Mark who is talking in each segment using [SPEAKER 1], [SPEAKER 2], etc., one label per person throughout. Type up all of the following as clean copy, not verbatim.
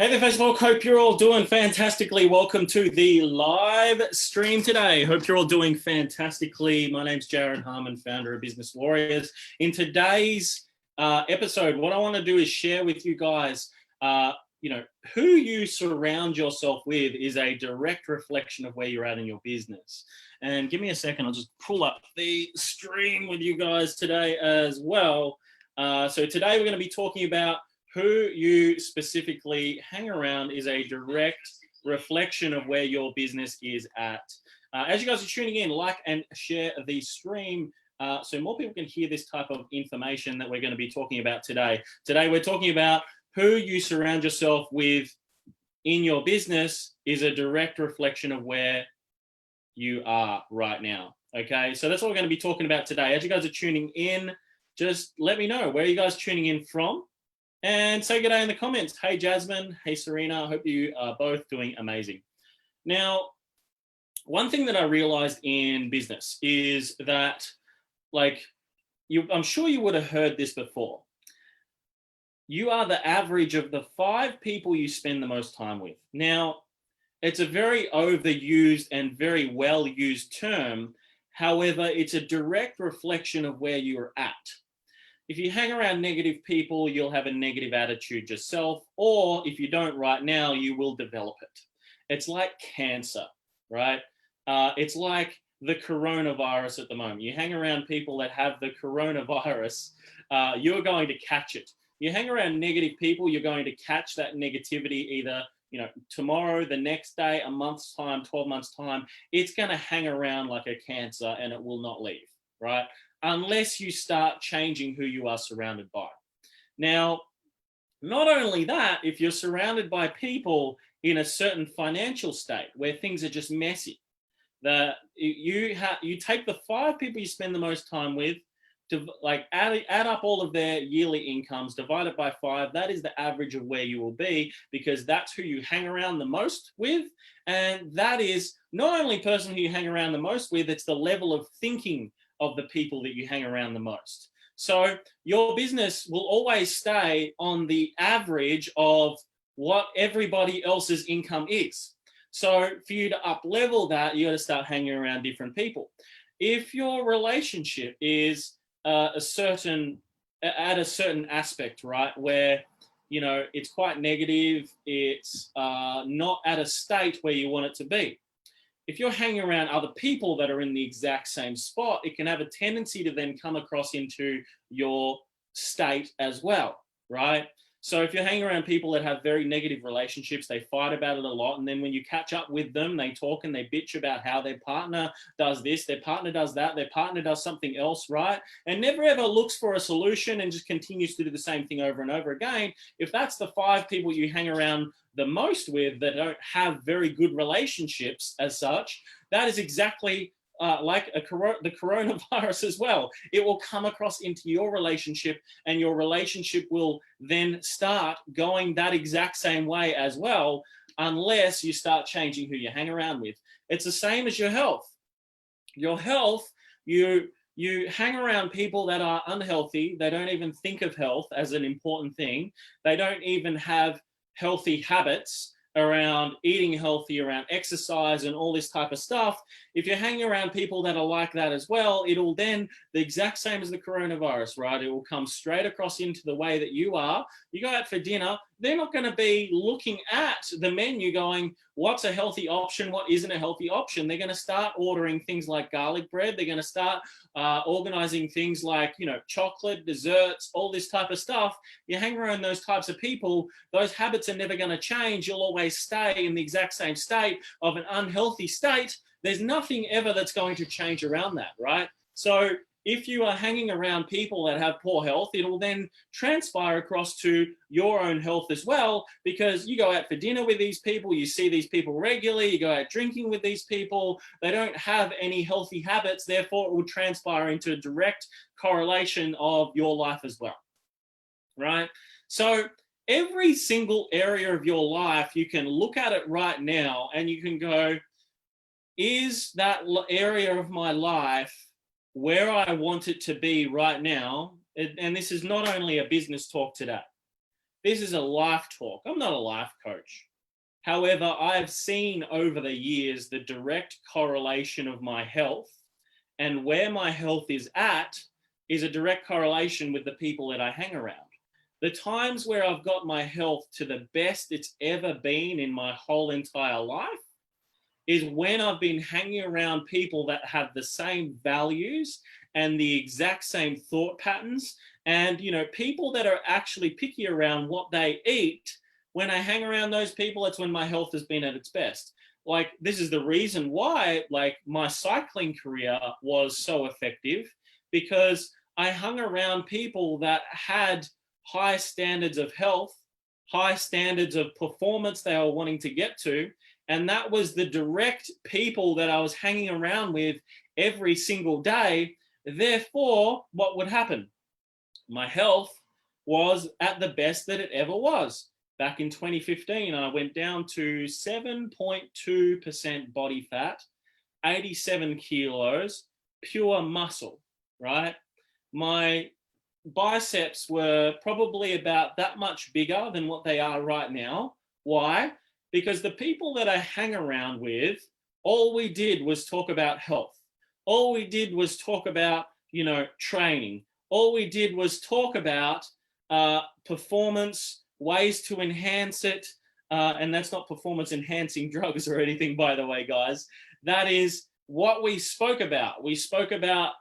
[SPEAKER 1] Hey there, Facebook. Hope you're all doing fantastically. Welcome to the live stream today. Hope you're all doing fantastically. My name's Jarrod, Harman, founder of Business Warriors. In today's episode, what I want to do is share with you guys, who you surround yourself with is a direct reflection of where you're at in your business. And give me a second, I'll just pull up the stream with you guys today as well. So today we're going to be talking about who you specifically hang around is a direct reflection of where your business is at. As you guys are tuning in, like and share the stream so more people can hear this type of information that we're going to be talking about today. Today, we're talking about who you surround yourself with in your business is a direct reflection of where you are right now. Okay, so that's what we're going to be talking about today. As you guys are tuning in, just let me know where you guys tuning in from. And say good day in the comments. Hey, Jasmine. Hey, Serena. I hope you are both doing amazing. Now, one thing that I realized in business is that, I'm sure you would have heard this before. You are the average of the 5 people you spend the most time with. Now, it's a very overused and very well-used term. However, it's a direct reflection of where you're at. If you hang around negative people, you'll have a negative attitude yourself, or if you don't right now, you will develop it. It's like cancer, right? It's like the coronavirus at the moment. You hang around people that have the coronavirus, you're going to catch it. You hang around negative people, you're going to catch that negativity either, tomorrow, the next day, a month's time, 12 months' time. It's going to hang around like a cancer and it will not leave, right? Unless you start changing who you are surrounded by. Now, not only that, if you're surrounded by people in a certain financial state where things are just messy, that you take the 5 people you spend the most time with, to add up all of their yearly incomes, divide it by 5. That is the average of where you will be, because that's who you hang around the most with, and that is not only the person who you hang around the most with, it's the level of thinking of the people that you hang around the most. So your business will always stay on the average of what everybody else's income is. So for you to up level that, you got to start hanging around different people. If your relationship is at a certain aspect, right, where it's quite negative, it's not at a state where you want it to be. If you're hanging around other people that are in the exact same spot, it can have a tendency to then come across into your state as well, right? So if you're hanging around people that have very negative relationships, they fight about it a lot, and then when you catch up with them, they talk and they bitch about how their partner does this, their partner does that, their partner does something else, right? And never ever looks for a solution and just continues to do the same thing over and over again. If that's the 5 people you hang around the most with that don't have very good relationships as such, that is exactly like the coronavirus as well. It will come across into your relationship, and your relationship will then start going that exact same way as well, unless you start changing who you hang around with. It's the same as your health. Your health, you hang around people that are unhealthy. They don't even think of health as an important thing. They don't even have healthy habits around eating healthy, around exercise and all this type of stuff. If you're hanging around people that are like that as well, it'll then, the exact same as the coronavirus, right? It will come straight across into the way that you are. You go out for dinner, they're not going to be looking at the menu going, what's a healthy option? What isn't a healthy option? They're going to start ordering things like garlic bread. They're going to start organizing things like, chocolate, desserts, all this type of stuff. You hang around those types of people, those habits are never going to change. You'll always stay in the exact same state of an unhealthy state. There's nothing ever that's going to change around that, right? So if you are hanging around people that have poor health, it will then transpire across to your own health as well, because you go out for dinner with these people, you see these people regularly, you go out drinking with these people, they don't have any healthy habits, therefore it will transpire into a direct correlation of your life as well, right? So every single area of your life, you can look at it right now and you can go, is that area of my life where I want it to be right now? And this is not only a business talk today. This is a life talk. I'm not a life coach. However, I've seen over the years the direct correlation of my health, and where my health is at is a direct correlation with the people that I hang around. The times where I've got my health to the best it's ever been in my whole entire life is when I've been hanging around people that have the same values and the exact same thought patterns, and people that are actually picky around what they eat. When I hang around those people, that's when my health has been at its best. Like, this is the reason why, like, my cycling career was so effective, because I hung around people that had high standards of health, high standards of performance they were wanting to get to. And that was the direct people that I was hanging around with every single day. Therefore, what would happen? My health was at the best that it ever was. Back in 2015, I went down to 7.2% body fat, 87 kilos, pure muscle, right? My biceps were probably about that much bigger than what they are right now. Why? Because the people that I hang around with, all we did was talk about health. All we did was talk about, training. All we did was talk about performance, ways to enhance it. And that's not performance enhancing drugs or anything, by the way, guys. That is what we spoke about. We spoke about,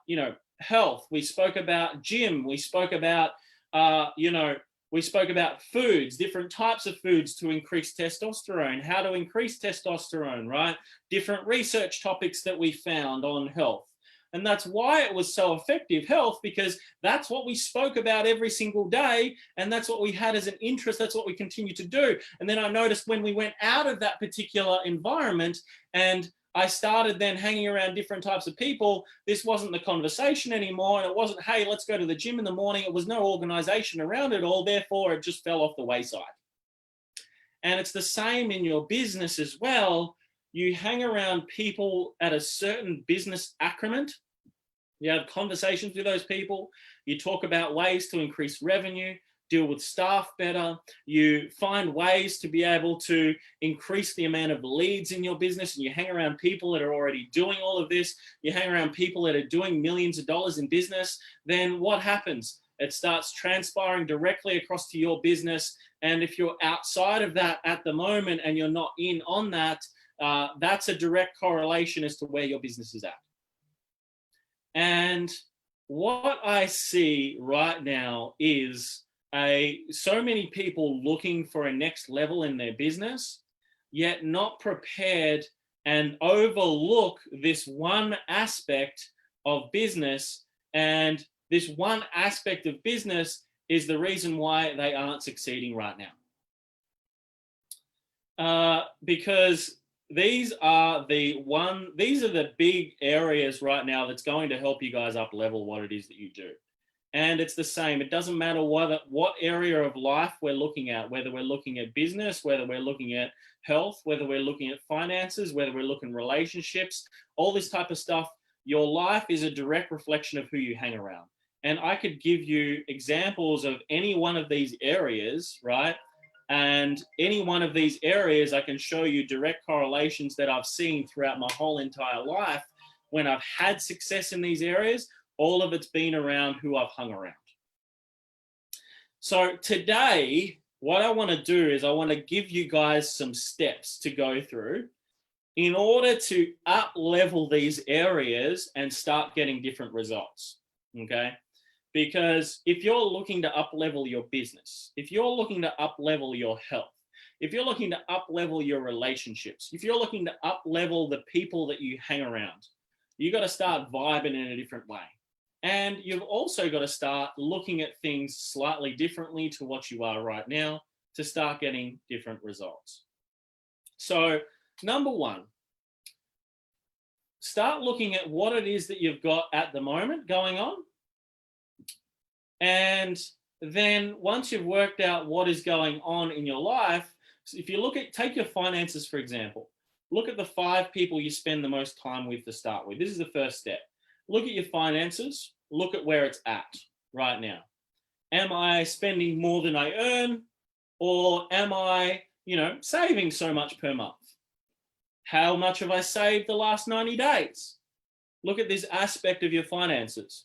[SPEAKER 1] health. We spoke about gym. We spoke about, we spoke about foods, different types of foods to increase testosterone, how to increase testosterone, right? Different research topics that we found on health. And that's why it was so effective, health, because that's what we spoke about every single day. And that's what we had as an interest. That's what we continue to do. And then I noticed when we went out of that particular environment and I started then hanging around different types of people, this wasn't the conversation anymore. And it wasn't, hey, let's go to the gym in the morning. It was no organization around it all. Therefore, it just fell off the wayside. And it's the same in your business as well. You hang around people at a certain business acumen. You have conversations with those people. You talk about ways to increase revenue, deal with staff better. You find ways to be able to increase the amount of leads in your business, and you hang around people that are already doing all of this. You hang around people that are doing millions of dollars in business. Then what happens? It starts transpiring directly across to your business. And if you're outside of that at the moment and you're not in on that, that's a direct correlation as to where your business is at. And what I see right now is so many people looking for a next level in their business, yet not prepared, and overlook this one aspect of business. And this one aspect of business is the reason why they aren't succeeding right now. Because these are the big areas right now that's going to help you guys up level what it is that you do. And it's the same. It doesn't matter what area of life we're looking at, whether we're looking at business, whether we're looking at health, whether we're looking at finances, whether we're looking at relationships, all this type of stuff. Your life is a direct reflection of who you hang around. And I could give you examples of any one of these areas, right? And any one of these areas, I can show you direct correlations that I've seen throughout my whole entire life. When I've had success in these areas, all of it's been around who I've hung around. So today, what I want to do is I want to give you guys some steps to go through in order to up level these areas and start getting different results, okay? Because if you're looking to up level your business, if you're looking to up level your health, if you're looking to up level your relationships, if you're looking to up level the people that you hang around, you got to start vibing in a different way. And you've also got to start looking at things slightly differently to what you are right now to start getting different results. So number one, start looking at what it is that you've got at the moment going on. And then once you've worked out what is going on in your life, if you take your finances, for example, look at the 5 people you spend the most time with to start with. This is the first step. Look at your finances, look at where it's at right now. Am I spending more than I earn? Or am I, saving so much per month? How much have I saved the last 90 days? Look at this aspect of your finances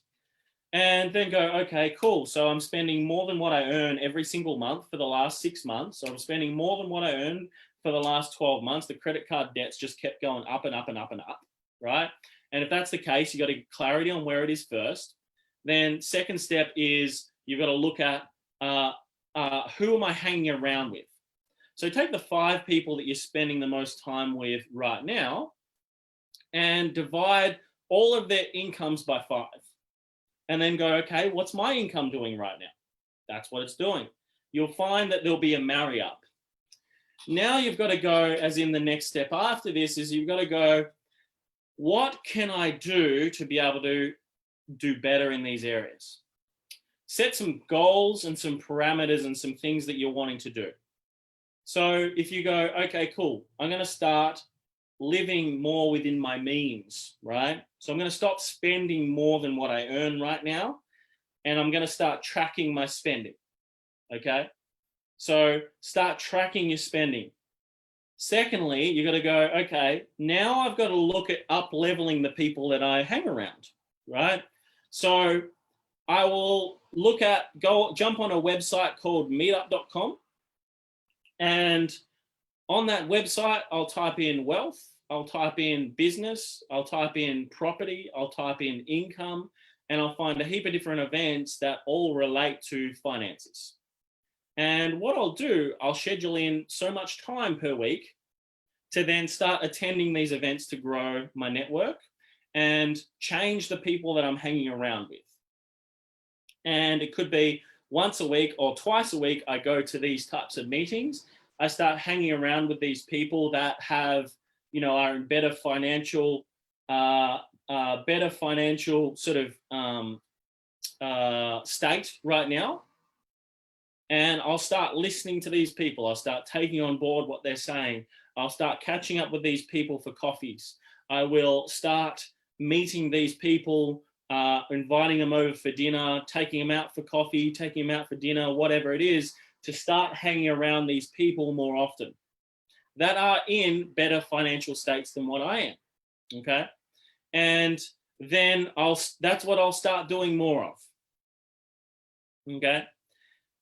[SPEAKER 1] and then go, okay, cool. So I'm spending more than what I earn every single month for the last 6 months. So I'm spending more than what I earned for the last 12 months. The credit card debts just kept going up and up and up and up, right? And if that's the case, you got to get clarity on where it is first. Then second step is you've got to look at who am I hanging around with? So take the 5 people that you're spending the most time with right now and divide all of their incomes by 5. And then go, okay, what's my income doing right now? That's what it's doing. You'll find that there'll be a marry up. Now you've got to go, as in the next step after this, is you've got to go, what can I do to be able to do better in these areas? Set some goals and some parameters and some things that you're wanting to do. So if you go, okay, cool, I'm going to start living more within my means, right? So I'm going to stop spending more than what I earn right now, and I'm going to start tracking my spending, okay? So start tracking your spending. Secondly, you got to go, okay, now I've got to look at up-leveling the people that I hang around, right? So I will jump on a website called meetup.com, and on that website, I'll type in wealth, I'll type in business, I'll type in property, I'll type in income, and I'll find a heap of different events that all relate to finances. And what I'll do, I'll schedule in so much time per week to then start attending these events to grow my network and change the people that I'm hanging around with. And it could be once a week or twice a week, I go to these types of meetings. I start hanging around with these people that have, are in better financial sort of state right now. And I'll start listening to these people. I'll start taking on board what they're saying. I'll start catching up with these people for coffees. I will start meeting these people, inviting them over for dinner, taking them out for coffee, taking them out for dinner, whatever it is, to start hanging around these people more often that are in better financial states than what I am, okay? And then that's what I'll start doing more of, okay?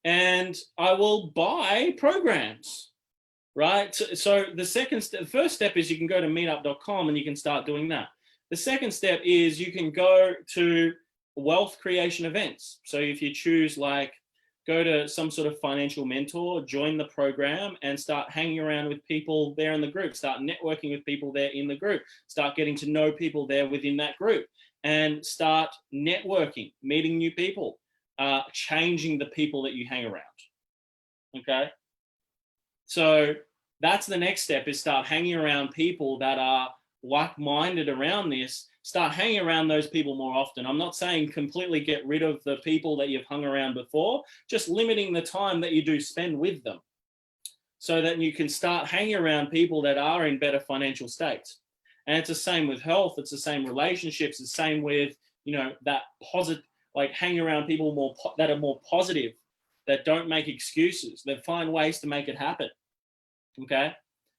[SPEAKER 1] And I will buy programs, right? So the first step is you can go to meetup.com and you can start doing that. The second step is you can go to wealth creation events. So if you choose, like, go to some sort of financial mentor, join the program and start hanging around with people there in the group, start networking with people there in the group, start getting to know people there within that group, and start networking, meeting new people, changing the people that you hang around, okay? So that's the next step, is start hanging around people that are like-minded around this. Start hanging around those people more often. I'm not saying completely get rid of the people that you've hung around before, just limiting the time that you do spend with them so that you can start hanging around people that are in better financial states. And it's the same with health. It's the same relationships. It's the same with, that positive, like hang around people that are more positive, that don't make excuses, that find ways to make it happen, okay?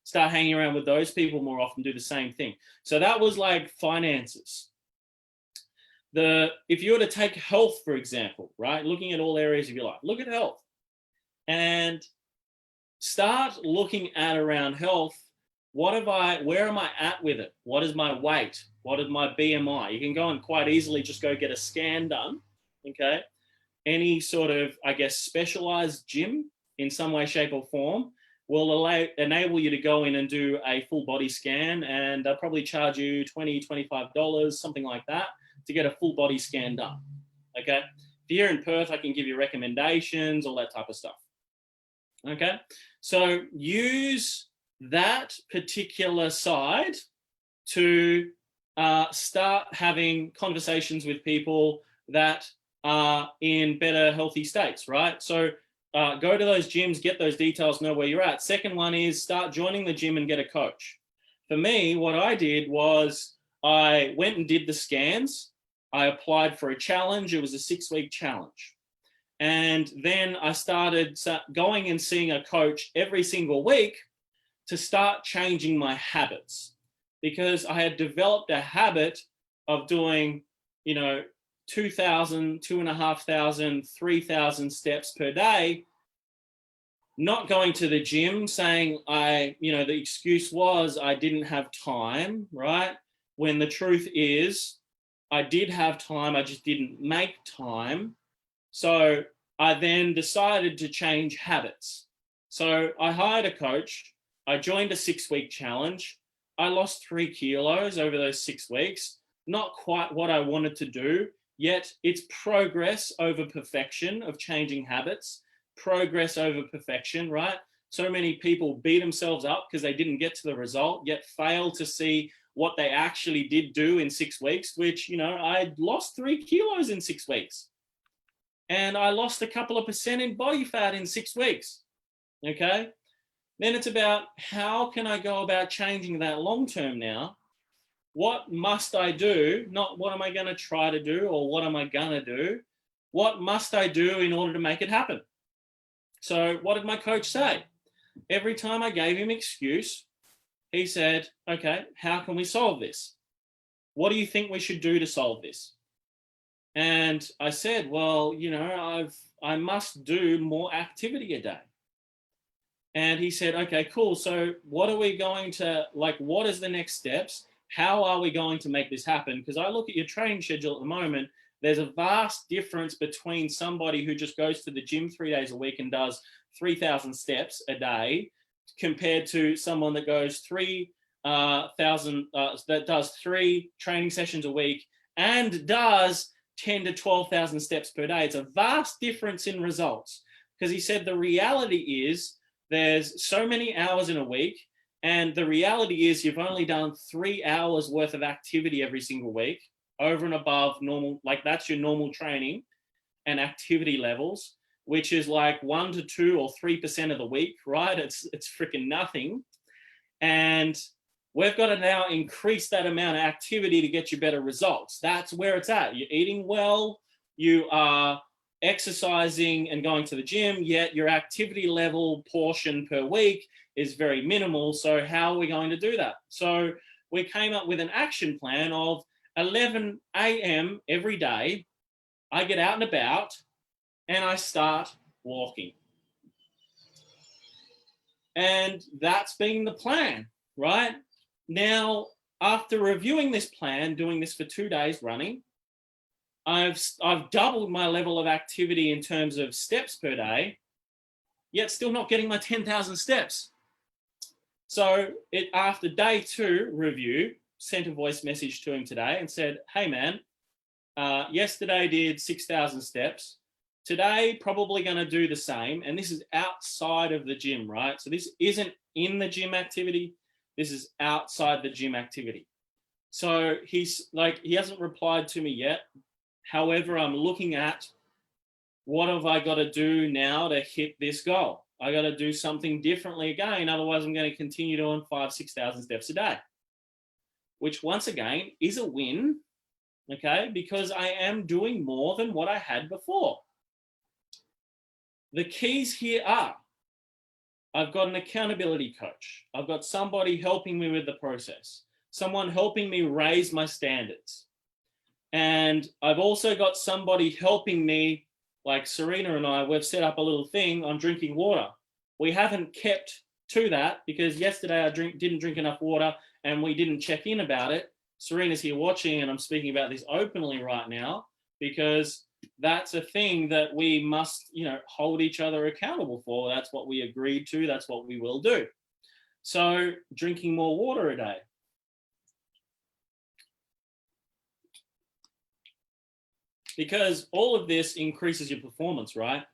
[SPEAKER 1] Start hanging around with those people more often, do the same thing. So that was like finances. If you were to take health, for example, right? Looking at all areas of your life, look at health and start looking at around health. Where am I at with it? What is my weight? What is my BMI? You can go and quite easily just go get a scan done, okay? Any sort of, specialized gym in some way, shape or form will enable you to go in and do a full body scan, and they'll probably charge you $20, $25, something like that, to get a full body scan done, okay? If you're in Perth, I can give you recommendations, all that type of stuff, okay? So use that particular side to start having conversations with people that are in better healthy states, right? So go to those gyms, get those details, know where you're at. Second one is start joining the gym and get a coach. For me, what I did was I went and did the scans. I applied for a challenge. It was a 6-week challenge. And then I started going and seeing a coach every single week to start changing my habits, because I had developed a habit of doing, 2,000, 2,500, 3,000 steps per day, not going to the gym, saying the excuse was I didn't have time, right? When the truth is I did have time, I just didn't make time. So I then decided to change habits. So I hired a coach. I joined a 6-week challenge. I lost 3 kilos over those 6 weeks. Not quite what I wanted to do, yet it's progress over perfection of changing habits, progress over perfection, right? So many people beat themselves up because they didn't get to the result, yet fail to see what they actually did do in 6 weeks, which, I lost 3 kilos in 6 weeks. And I lost a couple of % in body fat in 6 weeks, okay? Then it's about how can I go about changing that long-term now? What must I do? Not what am I going to try to do or what am I going to do? What must I do in order to make it happen? So what did my coach say? Every time I gave him an excuse, he said, okay, how can we solve this? What do you think we should do to solve this? And I said, well, I must do more activity a day. And he said, okay, cool. So what are we going to, what is the next steps? How are we going to make this happen? Because I look at your training schedule at the moment, there's a vast difference between somebody who just goes to the gym 3 days a week and does 3,000 steps a day compared to someone that goes 3,000, that does 3 training sessions a week and does 10 to 12,000 steps per day. It's a vast difference in results, because he said the reality is there's so many hours in a week, and the reality is you've only done 3 hours worth of activity every single week over and above normal, that's your normal training and activity levels, which is 1 to 2 or 3% of the week, right? It's freaking nothing. And we've got to now increase that amount of activity to get you better results. That's where it's at. You're eating well, you are exercising and going to the gym, yet your activity level portion per week is very minimal. So how are we going to do that? So we came up with an action plan of 11 a.m. every day. I get out and about and I start walking. And that's been the plan, right? Now, after reviewing this plan, doing this for 2 days running, I've doubled my level of activity in terms of steps per day, yet still not getting my 10,000 steps. So after day 2 review, sent a voice message to him today and said, hey man, yesterday I did 6,000 steps. Today, probably going to do the same. And this is outside of the gym, right? So this isn't in the gym activity. This is outside the gym activity. So he hasn't replied to me yet. However, I'm looking at what have I got to do now to hit this goal? I got to do something differently again. Otherwise, I'm going to continue doing 5,000, 6,000 steps a day, which once again is a win, okay? Because I am doing more than what I had before. The keys here are, I've got an accountability coach. I've got somebody helping me with the process, someone helping me raise my standards. And I've also got somebody helping me, like Serena and I, we've set up a little thing on drinking water. We haven't kept to that because yesterday I didn't drink enough water and we didn't check in about it. Serena's here watching and I'm speaking about this openly right now because that's a thing that we must, hold each other accountable for. That's what we agreed to. That's what we will do. So drinking more water a day. Because all of this increases your performance, right?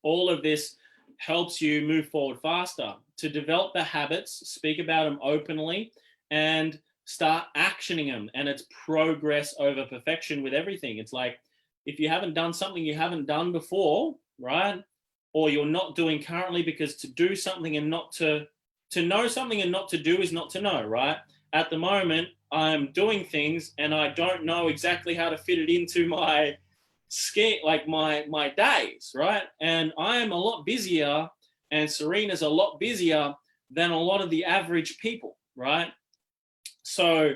[SPEAKER 1] All of this helps you move forward faster. To develop the habits, speak about them openly, and start actioning them. And it's progress over perfection with everything. It's like, if you haven't done something you haven't done before, right? Or you're not doing currently, because to do something and not to know something and not to do is not to know, right? At the moment, I'm doing things and I don't know exactly how to fit it into my like my days, right? And I am a lot busier, and Serena's a lot busier than a lot of the average people, right? So,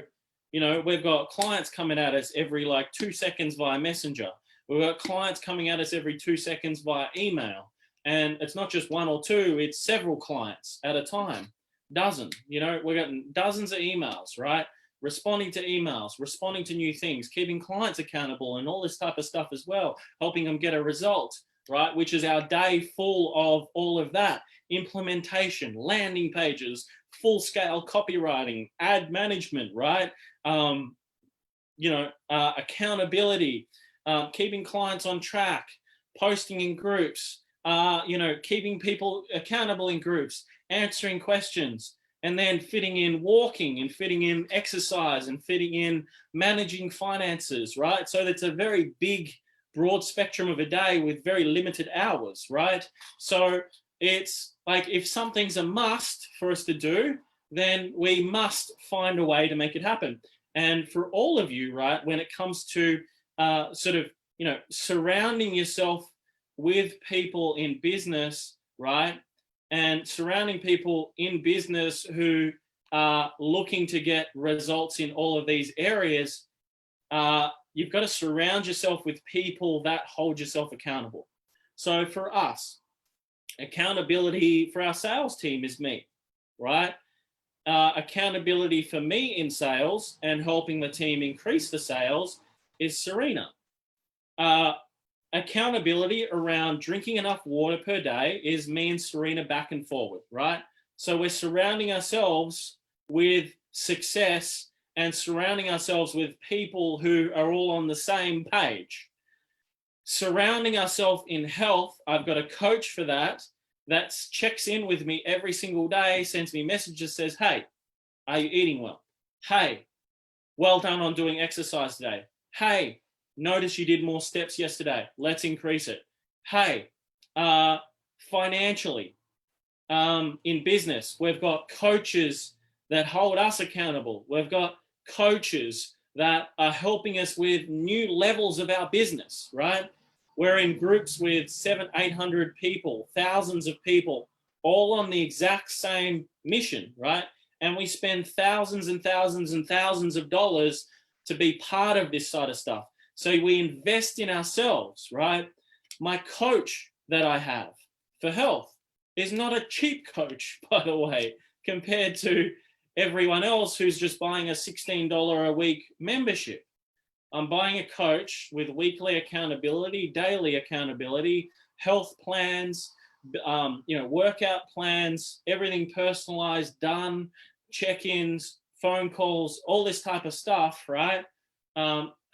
[SPEAKER 1] you know, we've got clients coming at us every like 2 seconds via Messenger. We've got clients coming at us every 2 seconds via email. And it's not just one or two, it's several clients at a time. Dozen, you know, we're getting dozens of emails, right? Responding to emails, responding to new things, keeping clients accountable and all this type of stuff as well, helping them get a result, right? Which is our day full of all of that. Implementation, landing pages, full scale copywriting, ad management, right? Accountability, keeping clients on track, posting in groups, keeping people accountable in groups, answering questions, and then fitting in walking and fitting in exercise and fitting in managing finances, right? So that's a very big, broad spectrum of a day with very limited hours, right? So it's like if something's a must for us to do, then we must find a way to make it happen. And for all of you, right, when it comes to surrounding yourself with people in business, right, and surrounding people in business who are looking to get results in all of these areas, you've got to surround yourself with people that hold yourself accountable. So for us, accountability for our sales team is me, right? Accountability for me in sales and helping the team increase the sales is Serena. Accountability around drinking enough water per day is me and Serena back and forward, right? So we're surrounding ourselves with success and surrounding ourselves with people who are all on the same page. Surrounding ourselves in health, I've got a coach for that checks in with me every single day, sends me messages, says, hey, are you eating well? Hey, well done on doing exercise today. Hey, notice you did more steps yesterday. Let's increase it. Hey, financially, in business, we've got coaches that hold us accountable. We've got coaches that are helping us with new levels of our business, right? We're in groups with 700-800 people, thousands of people, all on the exact same mission, right? And we spend thousands and thousands and thousands of dollars to be part of this sort of stuff. So we invest in ourselves, right? My coach that I have for health is not a cheap coach, by the way, compared to everyone else who's just buying a $16 a week membership. I'm buying a coach with weekly accountability, daily accountability, health plans, workout plans, everything personalized, done, check-ins, phone calls, all this type of stuff, right?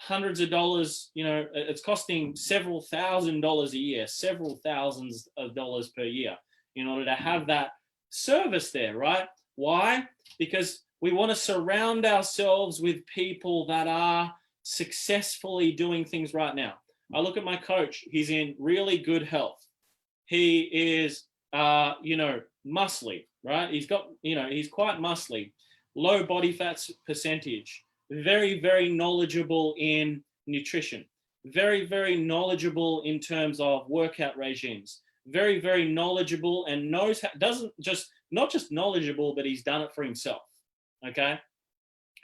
[SPEAKER 1] Hundreds of dollars, it's costing several $1,000s a year, several thousands of dollars per year in order to have that service there, right? Why? Because we want to surround ourselves with people that are successfully doing things right now. I look at my coach, he's in really good health. He is, muscly, right? He's got, he's quite muscly, low body fat percentage, very, very knowledgeable in nutrition, very, very knowledgeable in terms of workout regimes, very, very knowledgeable and knows how, not just knowledgeable, but he's done it for himself, okay?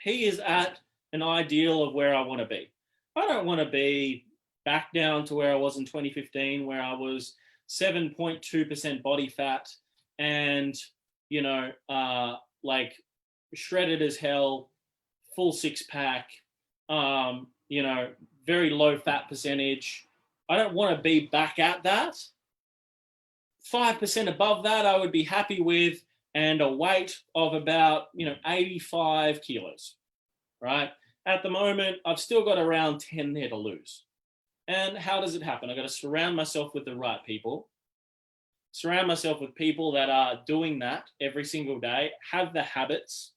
[SPEAKER 1] He is at an ideal of where I want to be. I don't want to be back down to where I was in 2015, where I was 7.2% body fat and, shredded as hell, full six pack, very low fat percentage. I don't want to be back at that. 5% above that, I would be happy with, and a weight of about, 85 kilos, right? At the moment, I've still got around 10 there to lose. And how does it happen? I've got to surround myself with the right people, surround myself with people that are doing that every single day, have the habits,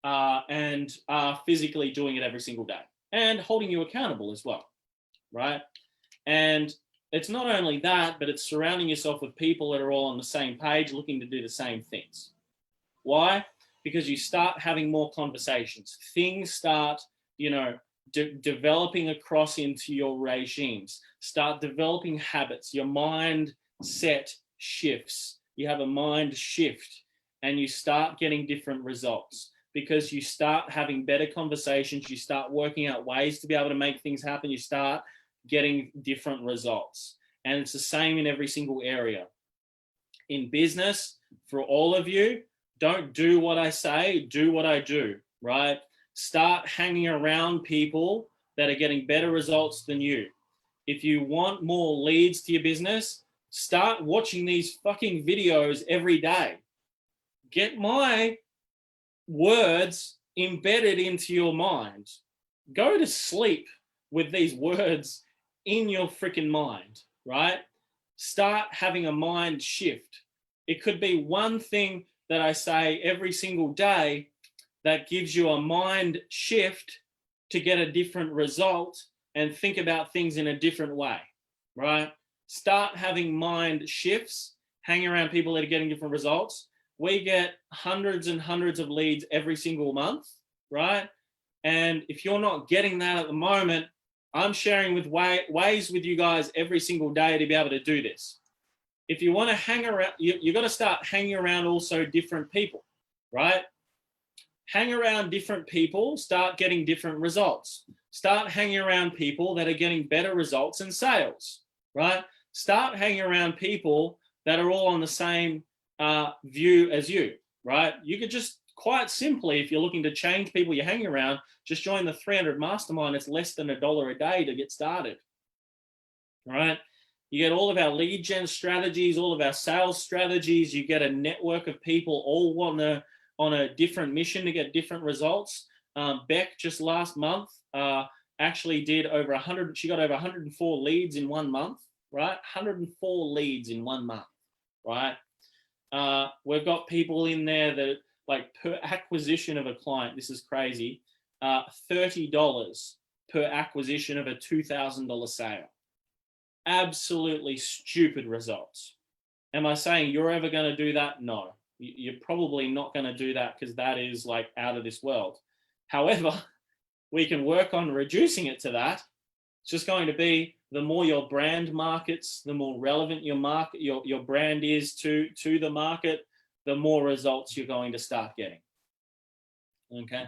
[SPEAKER 1] and are physically doing it every single day and holding you accountable as well, right? And it's not only that, but it's surrounding yourself with people that are all on the same page, looking to do the same things. Why? Because you start having more conversations. Things start, developing across into your regimes. Start developing habits. Your mindset shifts. You have a mind shift and you start getting different results because you start having better conversations. You start working out ways to be able to make things happen. You start getting different results. And it's the same in every single area. In business, for all of you, don't do what I say, do what I do, right? Start hanging around people that are getting better results than you. If you want more leads to your business, start watching these fucking videos every day. Get my words embedded into your mind. Go to sleep with these words in your freaking mind, right? Start having a mind shift. It could be one thing that I say every single day that gives you a mind shift to get a different result and think about things in a different way, right? Start having mind shifts, hang around people that are getting different results. We get hundreds and hundreds of leads every single month, right? And if you're not getting that at the moment, I'm sharing with ways with you guys every single day to be able to do this. If you want to hang around, you got to start hanging around also different people, right? Hang around different people, start getting different results. Start hanging around people that are getting better results in sales, right? Start hanging around people that are all on the same view as you, right? You could just quite simply, if you're looking to change people you're hanging around, just join the 300 mastermind. It's less than $1 a day to get started, right? You get all of our lead gen strategies, all of our sales strategies. You get a network of people all on a different mission to get different results. Beck just last month actually did over 100. She got over 104 leads in 1 month, right? 104 leads in 1 month, right? We've got people in there that like per acquisition of a client. This is crazy. $30 per acquisition of a $2,000 sale. Absolutely stupid results. Am I saying you're ever going to do that? No, you're probably not going to do that because that is like out of this world. However, we can work on reducing it to that. It's just going to be the more your brand markets, the more relevant your brand is to the market, the more results you're going to start getting. Okay.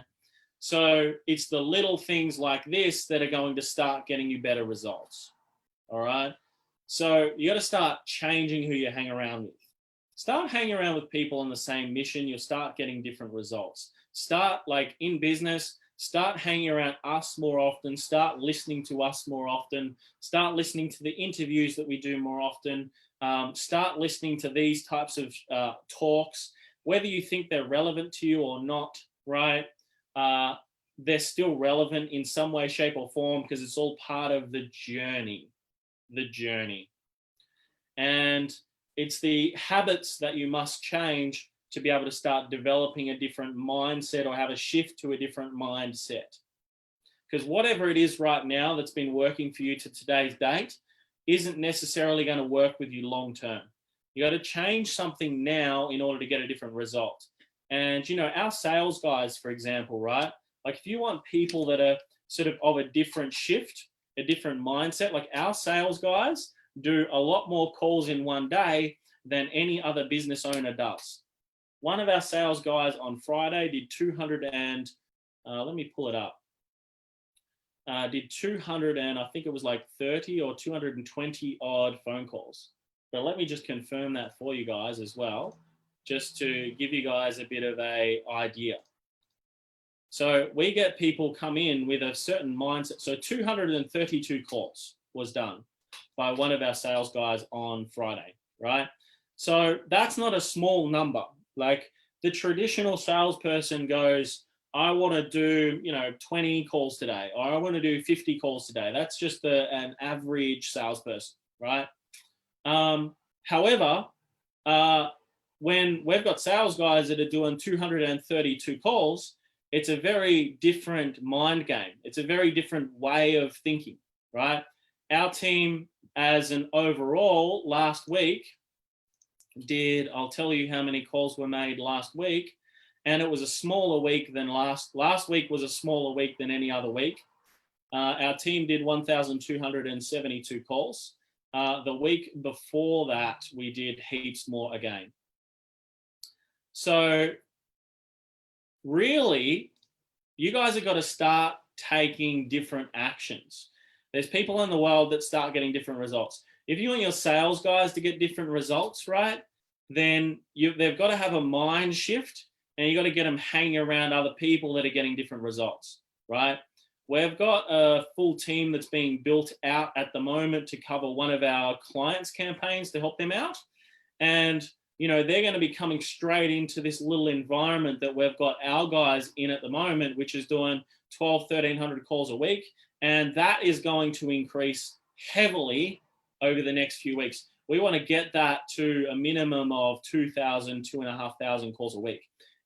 [SPEAKER 1] So it's the little things like this that are going to start getting you better results. All right. So you got to start changing who you hang around with. Start hanging around with people on the same mission. You'll start getting different results. Start like in business, start hanging around us more often. Start listening to us more often. Start listening to the interviews that we do more often. Start listening to these types of talks, whether you think they're relevant to you or not, right? They're still relevant in some way, shape or form because it's all part of the journey. And it's the habits that you must change to be able to start developing a different mindset or have a shift to a different mindset. Because whatever it is right now that's been working for you to today's date isn't necessarily going to work with you long term. You got to change something now in order to get a different result. And, you know, our sales guys, for example, right? Like if you want people that are sort of a different shift, a different mindset, like our sales guys do a lot more calls in one day than any other business owner does. One of our sales guys on Friday did 200 and, let me pull it up. Did 200 and I think it was like 30 or 220 odd phone calls. But let me just confirm that for you guys as well, just to give you guys a bit of a idea. So we get people come in with a certain mindset. So 232 calls was done by one of our sales guys on Friday, right? So that's not a small number. Like the traditional salesperson goes, I want to do, 20 calls today, or I want to do 50 calls today. That's just an average salesperson, right? However, when we've got sales guys that are doing 232 calls, it's a very different mind game. It's a very different way of thinking, right? Our team as an overall last week I'll tell you how many calls were made last week. And it was a smaller week than last week was a smaller week than any other week. Our team did 1,272 calls. The week before that, we did heaps more again. So really, you guys have got to start taking different actions. There's people in the world that start getting different results. If you want your sales guys to get different results, right, then they've got to have a mind shift, and you got to get them hanging around other people that are getting different results, right? We've got a full team that's being built out at the moment to cover one of our clients' campaigns to help them out. And, you know, they're going to be coming straight into this little environment that we've got our guys in at the moment, which is doing 1,300 calls a week. And that is going to increase heavily over the next few weeks. We want to get that to a minimum of 2,000, 2,500 calls a week.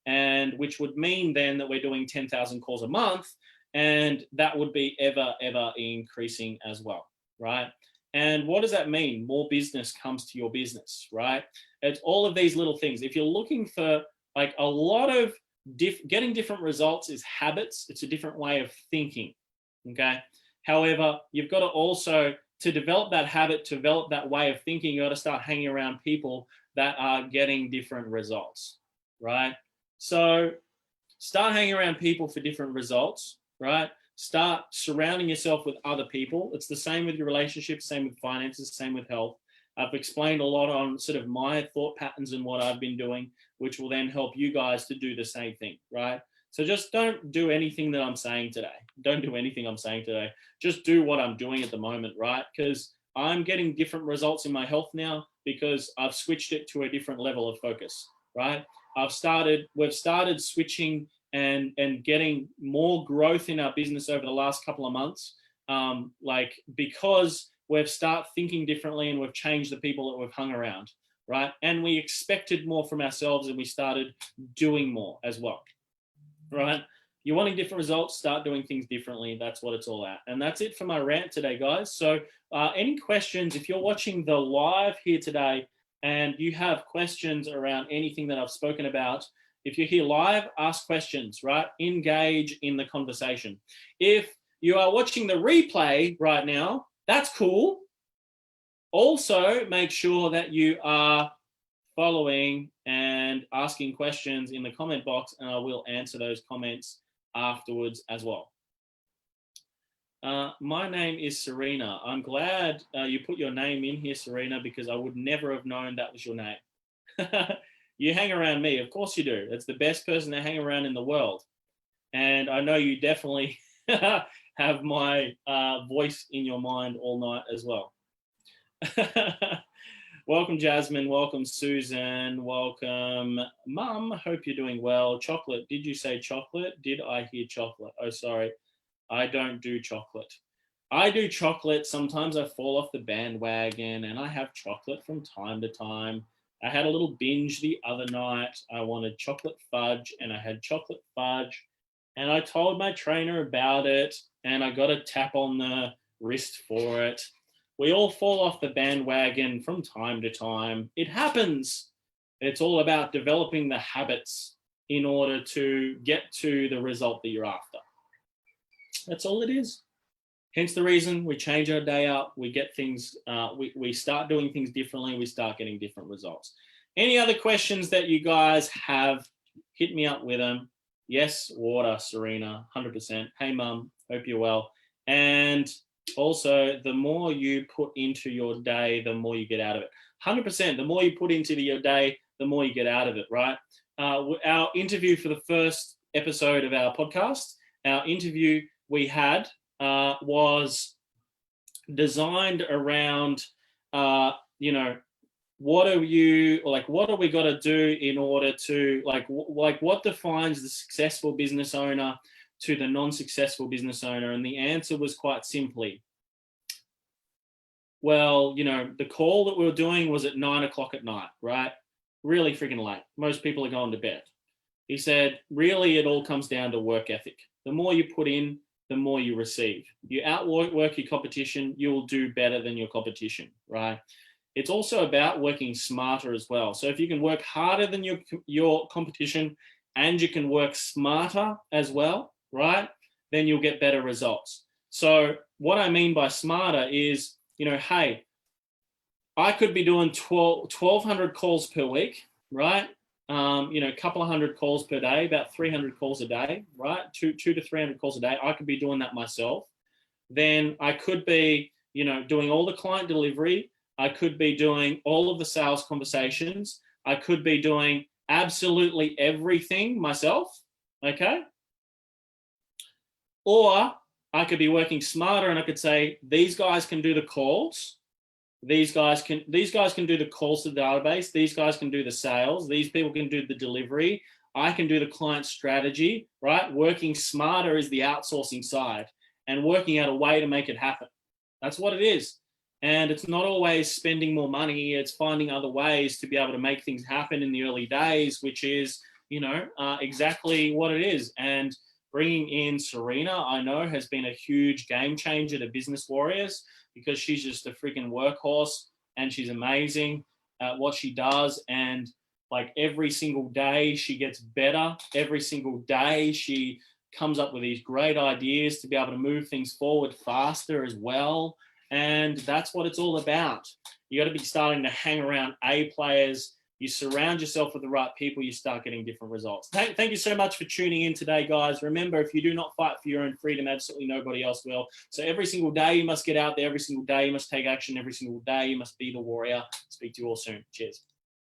[SPEAKER 1] And which would mean then that we're doing 10,000 calls a month. And that would be ever increasing as well, right? And what does that mean? More business comes to your business, right? It's all of these little things. If you're looking for like a lot of getting different results is habits. It's a different way of thinking, okay? However, you've got to also, to develop that habit, to develop that way of thinking, you got to start hanging around people that are getting different results, right? So start hanging around people for different results, right? Start surrounding yourself with other people. It's the same with your relationships, same with finances, same with health. I've explained a lot on sort of my thought patterns and what I've been doing, which will then help you guys to do the same thing, right? So just don't do anything that I'm saying today. Don't do anything I'm saying today. Just do what I'm doing at the moment, right? Because I'm getting different results in my health now because I've switched it to a different level of focus, right? We've started switching and getting more growth in our business over the last couple of months, because we've started thinking differently and we've changed the people that we've hung around, right? And we expected more from ourselves and we started doing more as well, right? You're wanting different results, start doing things differently. That's what it's all at. And that's it for my rant today, guys. So any questions, if you're watching the live here today and you have questions around anything that I've spoken about, if you're here live, ask questions, right? Engage in the conversation. If you are watching the replay right now, that's cool. Also, make sure that you are following and asking questions in the comment box, and I will answer those comments afterwards as well. My name is Serena. I'm glad you put your name in here, Serena, because I would never have known that was your name. You hang around me, of course you do. It's the best person to hang around in the world. And I know you definitely have my voice in your mind all night as well. Welcome, Jasmine. Welcome, Susan. Welcome, Mum. Hope you're doing well. Chocolate. Did you say chocolate? Did I hear chocolate? Oh, sorry. I don't do chocolate. I do chocolate. Sometimes I fall off the bandwagon and I have chocolate from time to time. I had a little binge the other night. I wanted chocolate fudge and I had chocolate fudge. And I told my trainer about it and I got a tap on the wrist for it. We all fall off the bandwagon from time to time. It happens. It's all about developing the habits in order to get to the result that you're after. That's all it is. Hence the reason we change our day up. We get things, we start doing things differently. We start getting different results. Any other questions that you guys have, hit me up with them. Yes, water, Serena, 100%. Hey, Mum, hope you're well. And also, the more you put into your day, the more you get out of it. 100%, the more you put into your day, the more you get out of it, right? Our interview for the first episode of our podcast, our interview we had was designed around, what are we got to do in order to, what defines the successful business owner to the non-successful business owner? And the answer was quite simply, well, the call that we were doing was at 9 o'clock at night, right? Really freaking late. Most people are going to bed. He said, really, it all comes down to work ethic. The more you put in, the more you receive. You outwork your competition, you'll do better than your competition, right? It's also about working smarter as well. So if you can work harder than your competition and you can work smarter as well, right, then you'll get better results. So what I mean by smarter is, you know, hey, I could be doing 1,200 calls per week, right? You know, a couple of hundred calls per day, about 300 calls a day, right? Two to 300 calls a day. I could be doing that myself. Then I could be, you know, doing all the client delivery. I could be doing all of the sales conversations. I could be doing absolutely everything myself, okay? Or I could be working smarter and I could say, these guys can do the calls. These guys can do the calls to the database. These guys can do the sales. These people can do the delivery. I can do the client strategy, right? Working smarter is the outsourcing side and working out a way to make it happen. That's what it is. And it's not always spending more money. It's finding other ways to be able to make things happen in the early days, which is, you know, exactly what it is. And bringing in SERENA, I know, has been a huge game changer to Business Warriors, because she's just a freaking workhorse and she's amazing at what she does. And like every single day she gets better. Every single day she comes up with these great ideas to be able to move things forward faster as well. And that's what it's all about. You got to be starting to hang around A players. You surround yourself with the right people, you start getting different results. Thank you so much for tuning in today, guys. Remember, if you do not fight for your own freedom, absolutely nobody else will. So every single day you must get out there. Every single day you must take action. Every single day you must be the warrior. Speak to you all soon. Cheers.